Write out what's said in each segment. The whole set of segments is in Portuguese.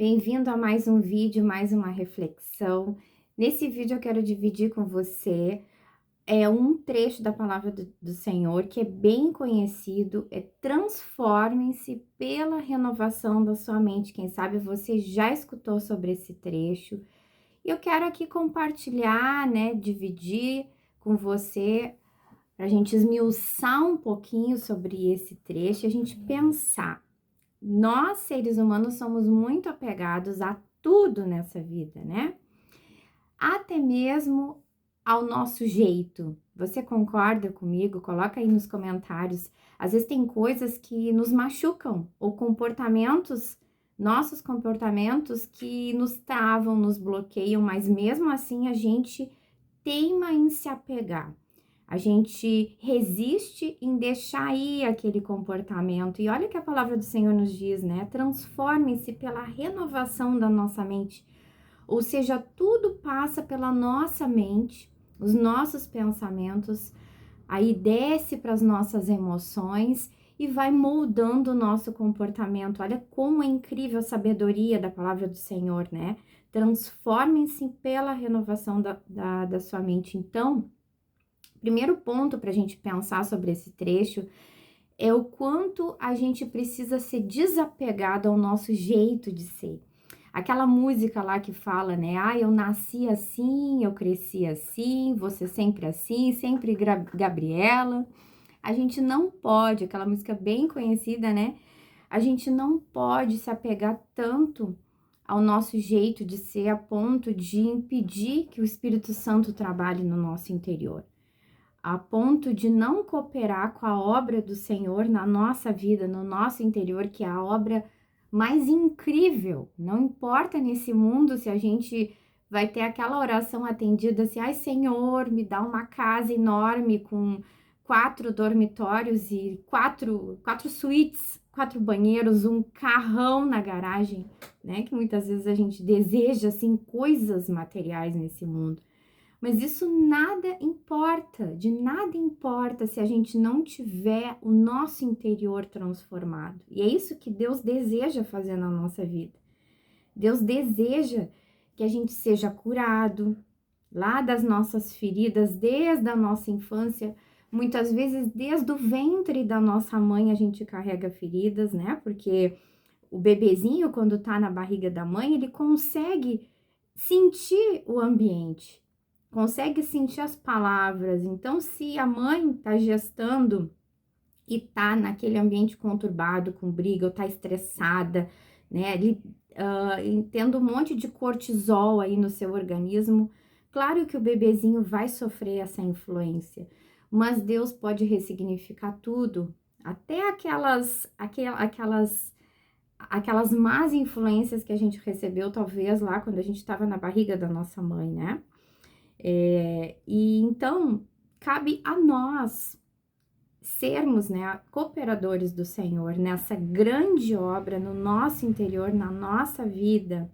Bem-vindo a mais um vídeo, mais uma reflexão. Nesse vídeo eu quero dividir com você um trecho da palavra do Senhor que é bem conhecido, transformem-se pela renovação da sua mente. Quem sabe você já escutou sobre esse trecho. E eu quero aqui compartilhar, né, dividir com você, para a gente esmiuçar um pouquinho sobre esse trecho e a gente pensar. Nós, seres humanos, somos muito apegados a tudo nessa vida, né? Até mesmo ao nosso jeito. Você concorda comigo? Coloca aí nos comentários. Às vezes tem coisas que nos machucam, ou comportamentos, nossos comportamentos que nos travam, nos bloqueiam, mas mesmo assim a gente teima em se apegar. A gente resiste em deixar ir aquele comportamento. E olha o que a palavra do Senhor nos diz, né? Transforme-se pela renovação da nossa mente. Ou seja, tudo passa pela nossa mente, os nossos pensamentos, aí desce para as nossas emoções e vai moldando o nosso comportamento. Olha como é incrível a sabedoria da palavra do Senhor, né? Transformem-se pela renovação da sua mente. Então, primeiro ponto para a gente pensar sobre esse trecho é o quanto a gente precisa ser desapegado ao nosso jeito de ser. Aquela música lá que fala, né? Ah, eu nasci assim, eu cresci assim, você sempre assim, sempre Gabriela. A gente não pode, aquela música bem conhecida, né? A gente não pode se apegar tanto ao nosso jeito de ser a ponto de impedir que o Espírito Santo trabalhe no nosso interior, a ponto de não cooperar com a obra do Senhor na nossa vida, no nosso interior, que é a obra mais incrível. Não importa nesse mundo se a gente vai ter aquela oração atendida assim, ai Senhor, me dá uma casa enorme com 4 dormitórios e quatro suítes, 4 banheiros, um carrão na garagem, né? Que muitas vezes a gente deseja, assim, coisas materiais nesse mundo. Mas isso nada importa, de nada importa se a gente não tiver o nosso interior transformado. E é isso que Deus deseja fazer na nossa vida. Deus deseja que a gente seja curado lá das nossas feridas, desde a nossa infância. Muitas vezes, desde o ventre da nossa mãe, a gente carrega feridas, né? Porque o bebezinho, quando tá na barriga da mãe, ele consegue sentir o ambiente, consegue sentir as palavras. Então, se a mãe tá gestando e tá naquele ambiente conturbado, com briga, ou tá estressada, né, tendo um monte de cortisol aí no seu organismo, claro que o bebezinho vai sofrer essa influência, mas Deus pode ressignificar tudo, até aquelas más influências que a gente recebeu, talvez, lá quando a gente estava na barriga da nossa mãe, né? E então, cabe a nós sermos, né, cooperadores do Senhor nessa grande obra no nosso interior, na nossa vida.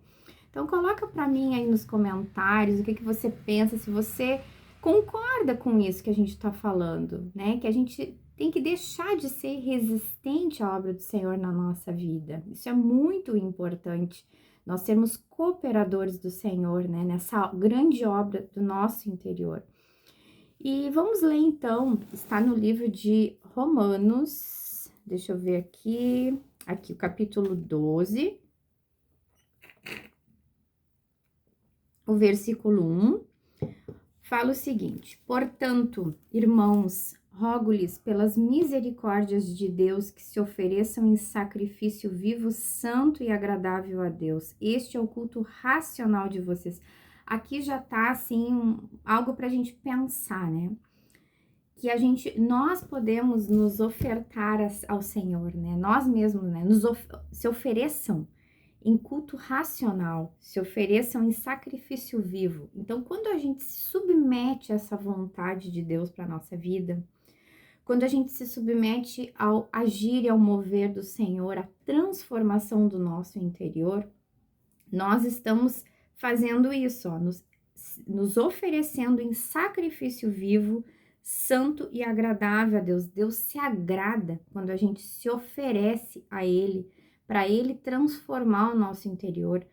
Então, coloca para mim aí nos comentários o que você pensa, se você concorda com isso que a gente está falando, né? Que a gente tem que deixar de ser resistente à obra do Senhor na nossa vida. Isso é muito importante, nós sermos cooperadores do Senhor, né? Nessa grande obra do nosso interior. E vamos ler então, está no livro de Romanos, deixa eu ver aqui o capítulo 12, o versículo 1, fala o seguinte: portanto, irmãos, rogo-lhes pelas misericórdias de Deus que se ofereçam em sacrifício vivo, santo e agradável a Deus. Este é o culto racional de vocês. Aqui já tá assim, algo pra gente pensar, né? Que nós podemos nos ofertar ao Senhor, né? Nós mesmos, né? Se ofereçam em culto racional, se ofereçam em sacrifício vivo. Então, quando a gente se submete a essa vontade de Deus para nossa vida, quando a gente se submete ao agir e ao mover do Senhor, a transformação do nosso interior, nós estamos fazendo isso, ó, nos oferecendo em sacrifício vivo, santo e agradável a Deus. Deus se agrada quando a gente se oferece a Ele para Ele transformar o nosso interior,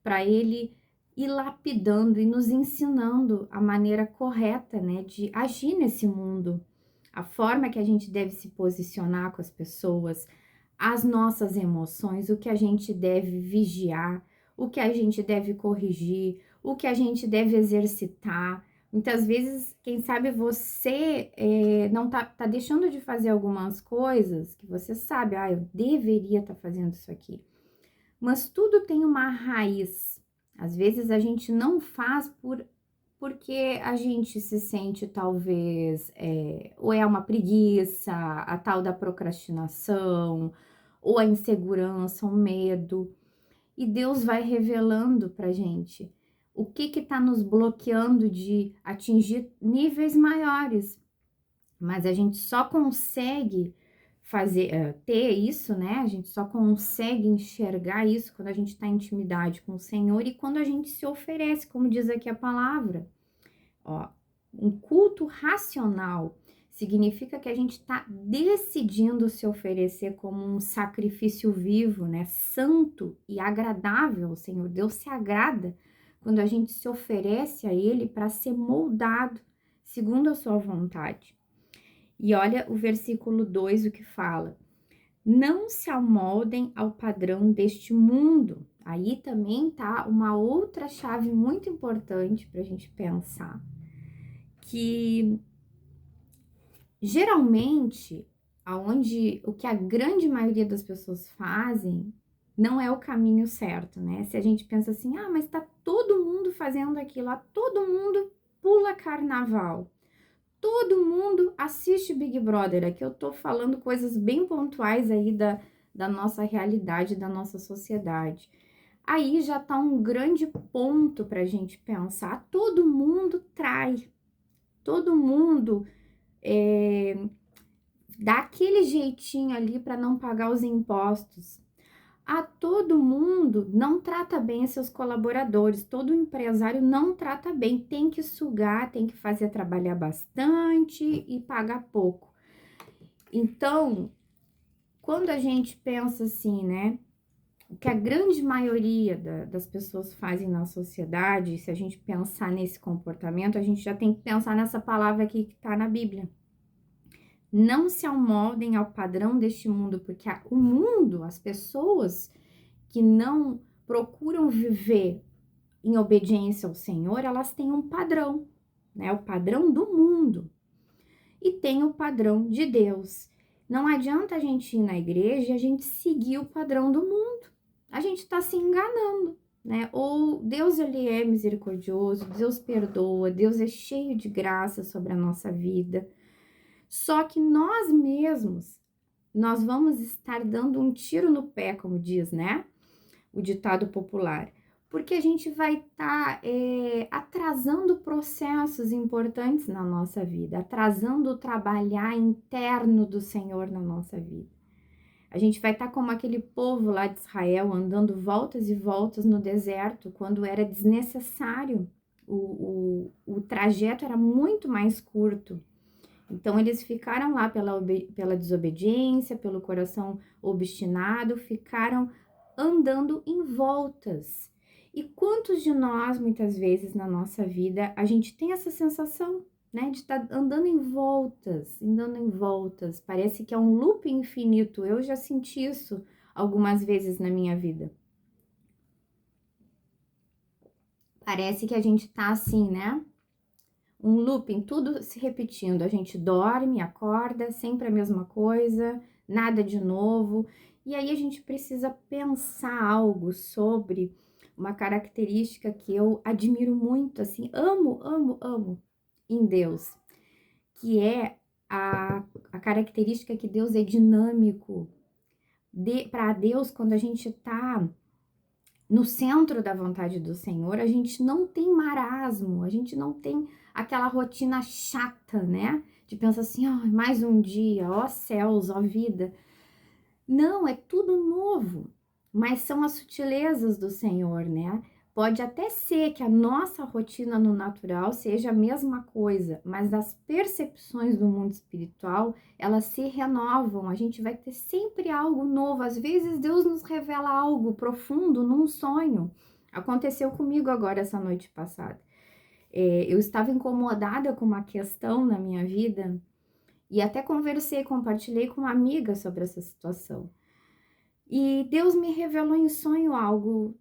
para Ele ir lapidando e nos ensinando a maneira correta, né, de agir nesse mundo, a forma que a gente deve se posicionar com as pessoas, as nossas emoções, o que a gente deve vigiar, o que a gente deve corrigir, o que a gente deve exercitar. Muitas vezes, quem sabe você não tá deixando de fazer algumas coisas que você sabe, eu deveria estar fazendo isso aqui. Mas tudo tem uma raiz. Às vezes a gente não faz porque a gente se sente talvez, ou é uma preguiça, a tal da procrastinação, ou a insegurança, o medo. E Deus vai revelando pra gente o que tá nos bloqueando de atingir níveis maiores. Mas a gente só consegue ter isso, né? A gente só consegue enxergar isso quando a gente está em intimidade com o Senhor e quando a gente se oferece, como diz aqui a palavra. Ó, um culto racional significa que a gente está decidindo se oferecer como um sacrifício vivo, né? Santo e agradável ao Senhor. Deus se agrada quando a gente se oferece a Ele para ser moldado segundo a sua vontade. E olha o versículo 2, o que fala: não se amoldem ao padrão deste mundo. Aí também tá uma outra chave muito importante para a gente pensar, que geralmente o que a grande maioria das pessoas fazem não é o caminho certo, né? Se a gente pensa assim, mas tá todo mundo fazendo aquilo, todo mundo pula carnaval. Todo mundo assiste Big Brother. Aqui eu tô falando coisas bem pontuais aí da nossa realidade, da nossa sociedade. Aí já tá um grande ponto pra gente pensar. Todo mundo trai. Todo mundo dá aquele jeitinho ali para não pagar os impostos. Todo mundo não trata bem seus colaboradores, todo empresário não trata bem, tem que sugar, tem que fazer trabalhar bastante e pagar pouco. Então, quando a gente pensa assim, né, o que a grande maioria das pessoas fazem na sociedade, se a gente pensar nesse comportamento, a gente já tem que pensar nessa palavra aqui que está na Bíblia. Não se amoldem ao padrão deste mundo, porque o mundo, as pessoas que não procuram viver em obediência ao Senhor, elas têm um padrão, né? O padrão do mundo. E tem o padrão de Deus. Não adianta a gente ir na igreja e a gente seguir o padrão do mundo. A gente está se enganando, né? Ou Deus, ele é misericordioso, Deus perdoa, Deus é cheio de graça sobre a nossa vida. Só que nós mesmos, nós vamos estar dando um tiro no pé, como diz, né? O ditado popular. Porque a gente vai estar atrasando processos importantes na nossa vida, atrasando o trabalhar interno do Senhor na nossa vida. A gente vai estar como aquele povo lá de Israel, andando voltas e voltas no deserto, quando era desnecessário. O trajeto era muito mais curto. Então, eles ficaram lá pela desobediência, pelo coração obstinado, ficaram andando em voltas. E quantos de nós, muitas vezes na nossa vida, a gente tem essa sensação, né, de estar andando em voltas, parece que é um loop infinito. Eu já senti isso algumas vezes na minha vida. Parece que a gente tá assim, né? Um looping, tudo se repetindo. A gente dorme, acorda, sempre a mesma coisa, nada de novo. E aí a gente precisa pensar algo sobre uma característica que eu admiro muito, assim, amo em Deus, que é a característica que Deus é dinâmico. Para Deus, quando a gente tá no centro da vontade do Senhor, a gente não tem marasmo, a gente não tem aquela rotina chata, né? De pensar assim, mais um dia, ó céus, ó vida. Não, é tudo novo, mas são as sutilezas do Senhor, né? Pode até ser que a nossa rotina no natural seja a mesma coisa, mas as percepções do mundo espiritual, elas se renovam, a gente vai ter sempre algo novo. Às vezes Deus nos revela algo profundo num sonho. Aconteceu comigo agora essa noite passada. Eu estava incomodada com uma questão na minha vida e até conversei, compartilhei com uma amiga sobre essa situação. E Deus me revelou em sonho algo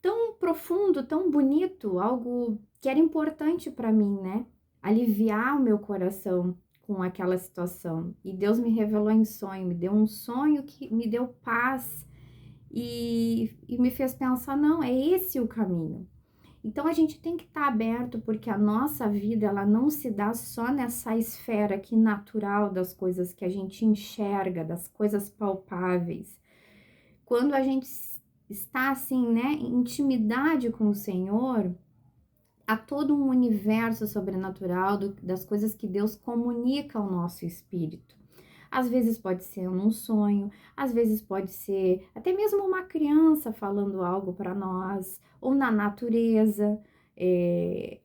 tão profundo, tão bonito, algo que era importante para mim, né? Aliviar o meu coração com aquela situação. E Deus me revelou em sonho, me deu um sonho que me deu paz e me fez pensar, não, é esse o caminho. Então a gente tem que estar aberto, porque a nossa vida, ela não se dá só nessa esfera aqui natural das coisas que a gente enxerga, das coisas palpáveis. Quando a gente está assim, né, em intimidade com o Senhor, há todo um universo sobrenatural das coisas que Deus comunica ao nosso espírito. Às vezes pode ser num sonho, às vezes pode ser até mesmo uma criança falando algo para nós, ou na natureza,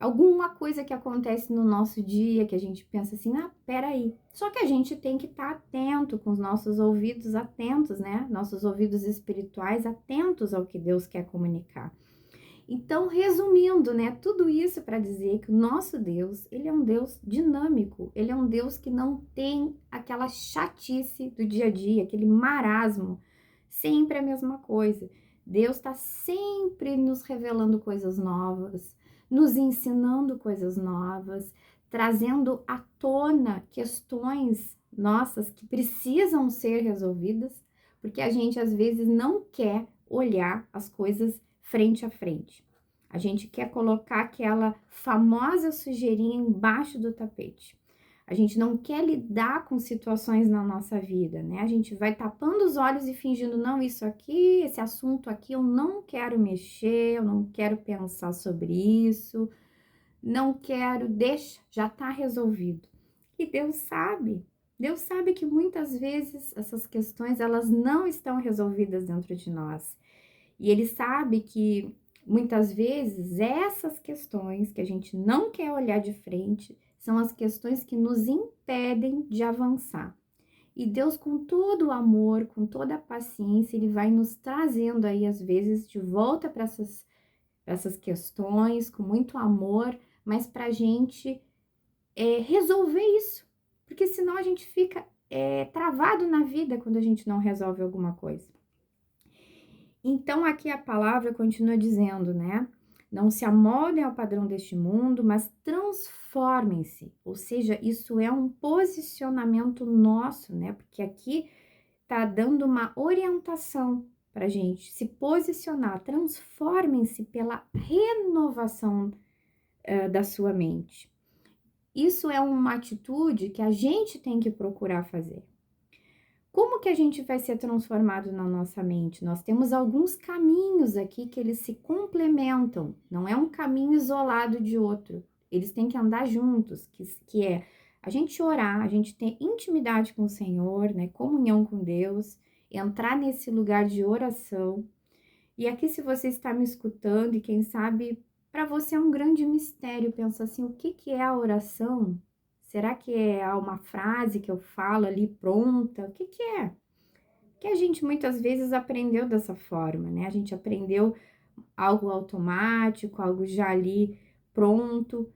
alguma coisa que acontece no nosso dia que a gente pensa assim, ah, peraí. Só que a gente tem que estar atento, com os nossos ouvidos atentos, né? Nossos ouvidos espirituais atentos ao que Deus quer comunicar. Então, resumindo, né, tudo isso para dizer que o nosso Deus, ele é um Deus dinâmico, ele é um Deus que não tem aquela chatice do dia a dia, aquele marasmo, sempre a mesma coisa. Deus está sempre nos revelando coisas novas, nos ensinando coisas novas, trazendo à tona questões nossas que precisam ser resolvidas, porque a gente às vezes não quer olhar as coisas frente a frente. A gente quer colocar aquela famosa sujeirinha embaixo do tapete. A gente não quer lidar com situações na nossa vida, né? A gente vai tapando os olhos e fingindo, não, isso aqui, esse assunto aqui, eu não quero mexer, eu não quero pensar sobre isso, não quero, deixa, já tá resolvido. E Deus sabe que muitas vezes essas questões, elas não estão resolvidas dentro de nós. E Ele sabe que muitas vezes essas questões que a gente não quer olhar de frente são as questões que nos impedem de avançar. E Deus, com todo o amor, com toda a paciência, Ele vai nos trazendo aí, às vezes, de volta para essas questões, com muito amor, mas para a gente resolver isso. Porque senão a gente fica travado na vida quando a gente não resolve alguma coisa. Então, aqui a palavra continua dizendo, né? Não se amoldem ao padrão deste mundo, mas transformem-se. Ou seja, isso é um posicionamento nosso, né? Porque aqui tá dando uma orientação para gente se posicionar. Transformem-se pela renovação da sua mente. Isso é uma atitude que a gente tem que procurar fazer. Como que a gente vai ser transformado na nossa mente? Nós temos alguns caminhos aqui que eles se complementam, não é um caminho isolado de outro, eles têm que andar juntos, que é a gente orar, a gente ter intimidade com o Senhor, né, comunhão com Deus, entrar nesse lugar de oração. E aqui, se você está me escutando e quem sabe para você é um grande mistério, pensa assim, o que é a oração? Será que é uma frase que eu falo ali pronta? O que é? Que a gente muitas vezes aprendeu dessa forma, né? A gente aprendeu algo automático, algo já ali pronto.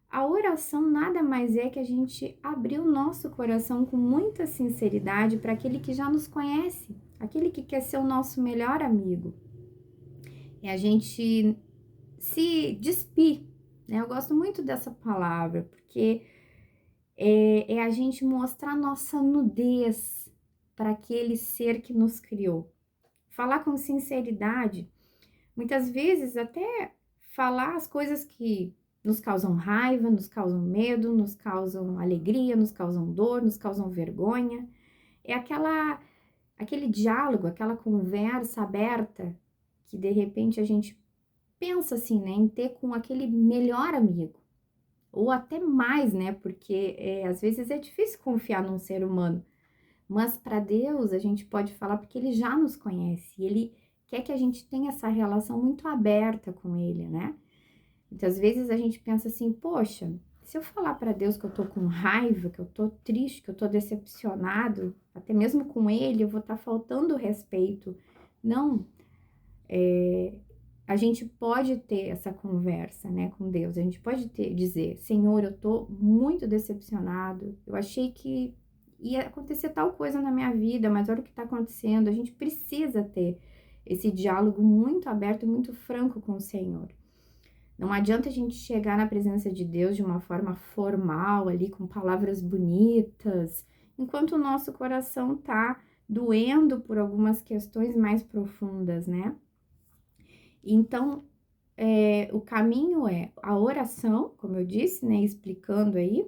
A oração nada mais é que a gente abrir o nosso coração com muita sinceridade para aquele que já nos conhece, aquele que quer ser o nosso melhor amigo. E a gente se despir, né? Eu gosto muito dessa palavra, porque é a gente mostrar nossa nudez para aquele ser que nos criou. Falar com sinceridade, muitas vezes até falar as coisas que nos causam raiva, nos causam medo, nos causam alegria, nos causam dor, nos causam vergonha. É aquele diálogo, aquela conversa aberta que de repente a gente pensa assim, né, em ter com aquele melhor amigo. Ou até mais, né? Porque às vezes é difícil confiar num ser humano. Mas para Deus a gente pode falar porque Ele já nos conhece. Ele quer que a gente tenha essa relação muito aberta com Ele, né? Muitas vezes a gente pensa assim, poxa, se eu falar para Deus que eu tô com raiva, que eu tô triste, que eu tô decepcionado, até mesmo com Ele, eu vou estar faltando respeito. Não, a gente pode ter essa conversa, né, com Deus. A gente pode dizer, Senhor, eu tô muito decepcionado. Eu achei que ia acontecer tal coisa na minha vida, mas olha o que tá acontecendo. A gente precisa ter esse diálogo muito aberto e muito franco com o Senhor. Não adianta a gente chegar na presença de Deus de uma forma formal, ali, com palavras bonitas, enquanto o nosso coração tá doendo por algumas questões mais profundas, né? Então, o caminho é a oração, como eu disse, né, explicando aí,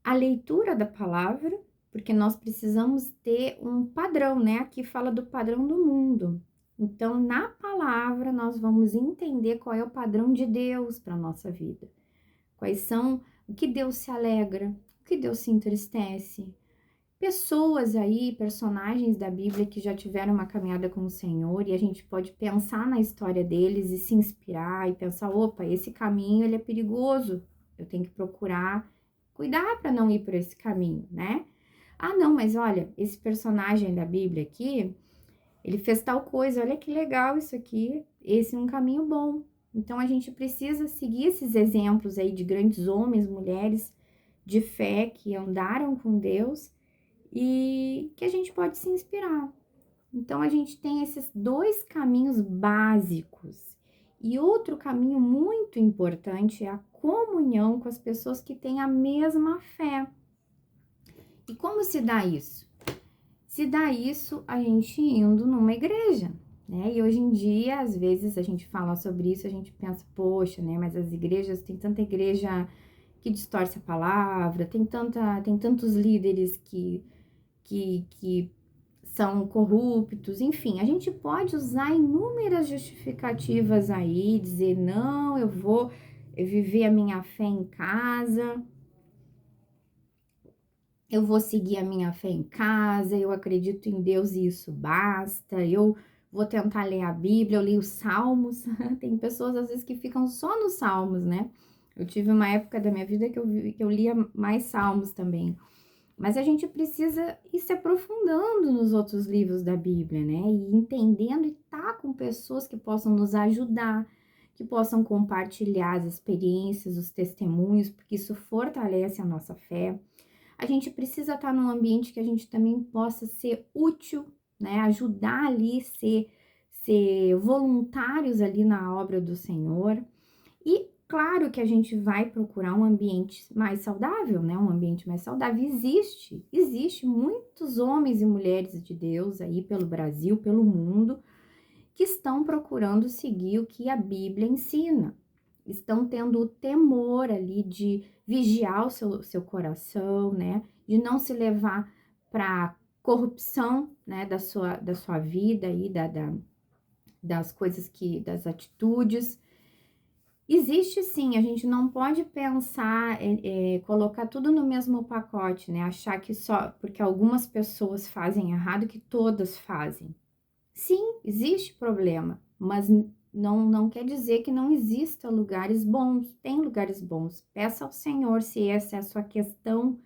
a leitura da palavra, porque nós precisamos ter um padrão, né? Aqui fala do padrão do mundo. Então, na palavra, nós vamos entender qual é o padrão de Deus para a nossa vida. Quais são, o que Deus se alegra, o que Deus se entristece. Pessoas aí, personagens da Bíblia que já tiveram uma caminhada com o Senhor e a gente pode pensar na história deles e se inspirar e pensar, opa, esse caminho ele é perigoso, eu tenho que procurar cuidar para não ir por esse caminho, né? Ah, não, mas olha, esse personagem da Bíblia aqui, ele fez tal coisa, olha que legal isso aqui, esse é um caminho bom. Então a gente precisa seguir esses exemplos aí de grandes homens, mulheres de fé que andaram com Deus e que a gente pode se inspirar. Então, a gente tem esses dois caminhos básicos. E outro caminho muito importante é a comunhão com as pessoas que têm a mesma fé. E como se dá isso? Se dá isso a gente indo numa igreja, né? E hoje em dia, às vezes, a gente fala sobre isso, a gente pensa, poxa, né? Mas as igrejas, tem tanta igreja que distorce a palavra, tem tantos líderes que são corruptos, enfim, a gente pode usar inúmeras justificativas aí, dizer, não, eu vou viver a minha fé em casa, eu vou seguir a minha fé em casa, eu acredito em Deus e isso basta, eu vou tentar ler a Bíblia, eu leio os Salmos, tem pessoas às vezes que ficam só nos Salmos, né? Eu tive uma época da minha vida que eu lia mais Salmos também. Mas a gente precisa ir se aprofundando nos outros livros da Bíblia, né? E entendendo e estar com pessoas que possam nos ajudar, que possam compartilhar as experiências, os testemunhos, porque isso fortalece a nossa fé. A gente precisa estar num ambiente que a gente também possa ser útil, né? Ajudar ali, ser voluntários ali na obra do Senhor. E claro que a gente vai procurar um ambiente mais saudável, né? Um ambiente mais saudável. Existe muitos homens e mulheres de Deus aí pelo Brasil, pelo mundo, que estão procurando seguir o que a Bíblia ensina. Estão tendo o temor ali de vigiar o seu coração, né? De não se levar para corrupção, né? Da sua vida aí, das coisas das atitudes. Existe sim, a gente não pode pensar, colocar tudo no mesmo pacote, né? Achar que só porque algumas pessoas fazem errado, que todas fazem. Sim, existe problema, mas não quer dizer que não exista lugares bons. Tem lugares bons. Peça ao Senhor se essa é a sua questão,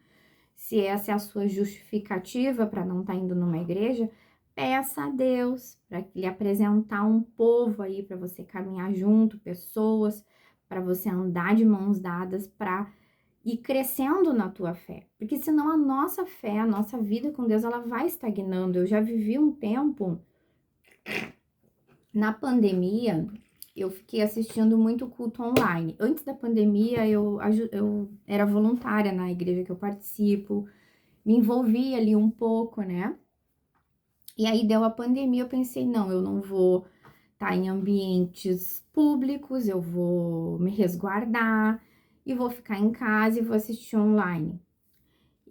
se essa é a sua justificativa para não estar indo numa igreja. Peça a Deus para lhe apresentar um povo aí para você caminhar junto, pessoas, para você andar de mãos dadas, para ir crescendo na tua fé. Porque senão a nossa fé, a nossa vida com Deus, ela vai estagnando. Eu já vivi um tempo, na pandemia, eu fiquei assistindo muito culto online. Antes da pandemia, eu era voluntária na igreja que eu participo, me envolvi ali um pouco, né? E aí deu a pandemia, eu pensei, não, eu não vou estar em ambientes públicos, eu vou me resguardar e vou ficar em casa e vou assistir online.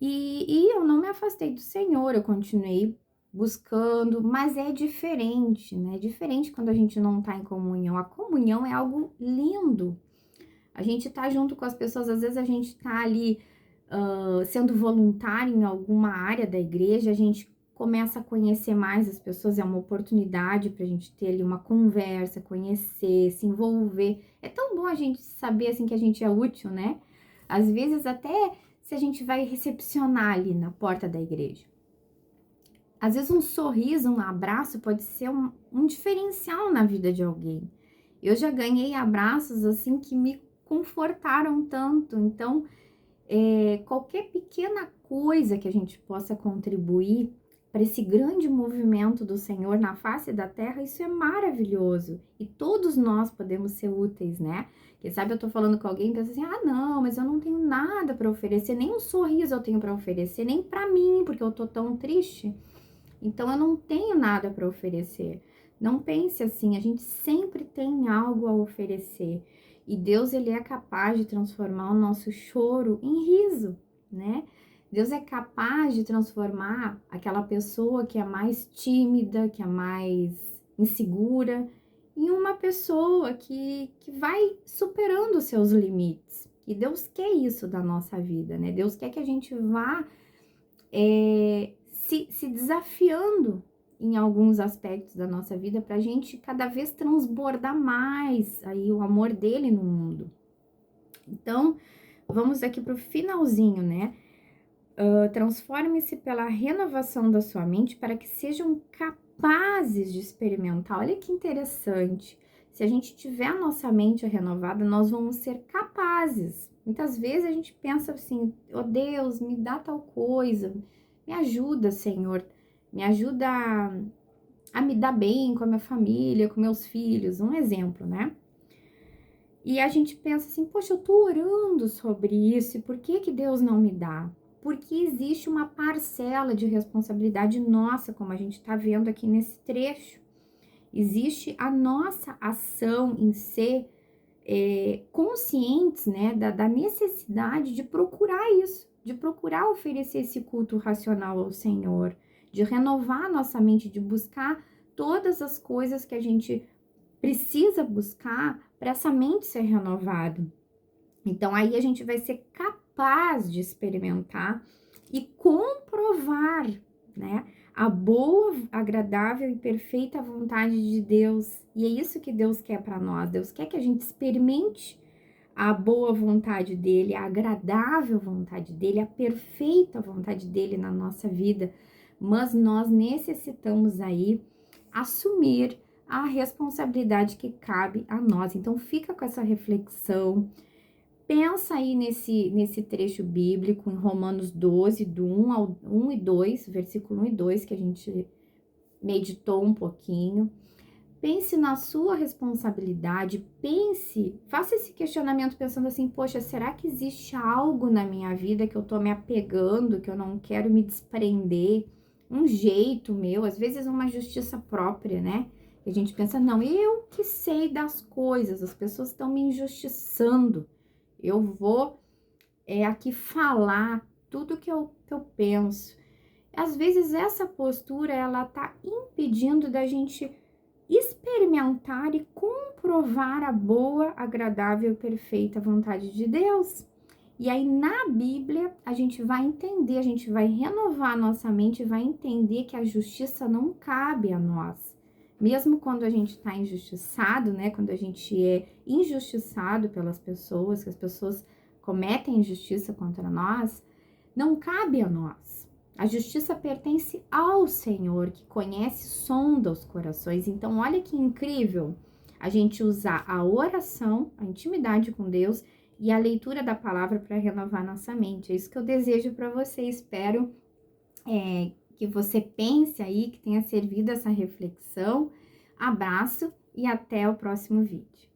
E eu não me afastei do Senhor, eu continuei buscando, mas é diferente, né? É diferente quando a gente não tá em comunhão. A comunhão é algo lindo. A gente tá junto com as pessoas, às vezes a gente tá ali sendo voluntário em alguma área da igreja, a gente começa a conhecer mais as pessoas, é uma oportunidade para a gente ter ali uma conversa, conhecer, se envolver. É tão bom a gente saber, assim, que a gente é útil, né? Às vezes até se a gente vai recepcionar ali na porta da igreja. Às vezes um sorriso, um abraço pode ser um diferencial na vida de alguém. Eu já ganhei abraços, assim, que me confortaram tanto. Então, qualquer pequena coisa que a gente possa contribuir para esse grande movimento do Senhor na face da terra, isso é maravilhoso. E todos nós podemos ser úteis, né? Quem sabe eu tô falando com alguém e pensa assim, ah, não, mas eu não tenho nada para oferecer, nem um sorriso eu tenho para oferecer, nem para mim, porque eu tô tão triste. Então eu não tenho nada para oferecer. Não pense assim, a gente sempre tem algo a oferecer. E Deus, ele é capaz de transformar o nosso choro em riso, né? Deus é capaz de transformar aquela pessoa que é mais tímida, que é mais insegura, em uma pessoa que vai superando os seus limites. E Deus quer isso da nossa vida, né? Deus quer que a gente vá se desafiando em alguns aspectos da nossa vida para a gente cada vez transbordar mais aí o amor dele no mundo. Então, vamos aqui para o finalzinho, né? Transforme-se pela renovação da sua mente para que sejam capazes de experimentar. Olha que interessante. Se a gente tiver a nossa mente renovada, nós vamos ser capazes. Muitas vezes a gente pensa assim, oh Deus, me dá tal coisa, me ajuda, Senhor, me ajuda a me dar bem com a minha família, com meus filhos, um exemplo, né? E a gente pensa assim, poxa, eu tô orando sobre isso, e por que que Deus não me dá? Porque existe uma parcela de responsabilidade nossa, como a gente tá vendo aqui nesse trecho. Existe a nossa ação em ser conscientes, né, da necessidade de procurar isso, de procurar oferecer esse culto racional ao Senhor, de renovar a nossa mente, de buscar todas as coisas que a gente precisa buscar para essa mente ser renovada. Então, aí a gente vai ser capaz de experimentar e comprovar, né, a boa, agradável e perfeita vontade de Deus. E é isso que Deus quer para nós. Deus quer que a gente experimente a boa vontade dele, a agradável vontade dele, a perfeita vontade dele na nossa vida. Mas nós necessitamos aí assumir a responsabilidade que cabe a nós. Então, fica com essa reflexão. Pensa aí nesse trecho bíblico, em Romanos 12, do 1 e 2, versículo 1 e 2, que a gente meditou um pouquinho. Pense na sua responsabilidade, faça esse questionamento pensando assim, poxa, será que existe algo na minha vida que eu tô me apegando, que eu não quero me desprender? Um jeito meu, às vezes uma justiça própria, né? E a gente pensa, não, eu que sei das coisas, as pessoas estão me injustiçando. Eu vou aqui falar tudo que eu penso. Às vezes essa postura, ela tá impedindo da gente experimentar e comprovar a boa, agradável e perfeita vontade de Deus. E aí na Bíblia a gente vai entender, a gente vai renovar a nossa mente, vai entender que a justiça não cabe a nós. Mesmo quando a gente está injustiçado, né? Quando a gente é injustiçado pelas pessoas, que as pessoas cometem injustiça contra nós, não cabe a nós. A justiça pertence ao Senhor, que conhece e sonda os corações. Então, olha que incrível a gente usar a oração, a intimidade com Deus e a leitura da palavra para renovar nossa mente. É isso que eu desejo para você. Espero que você pense aí, que tenha servido essa reflexão. Abraço e até o próximo vídeo.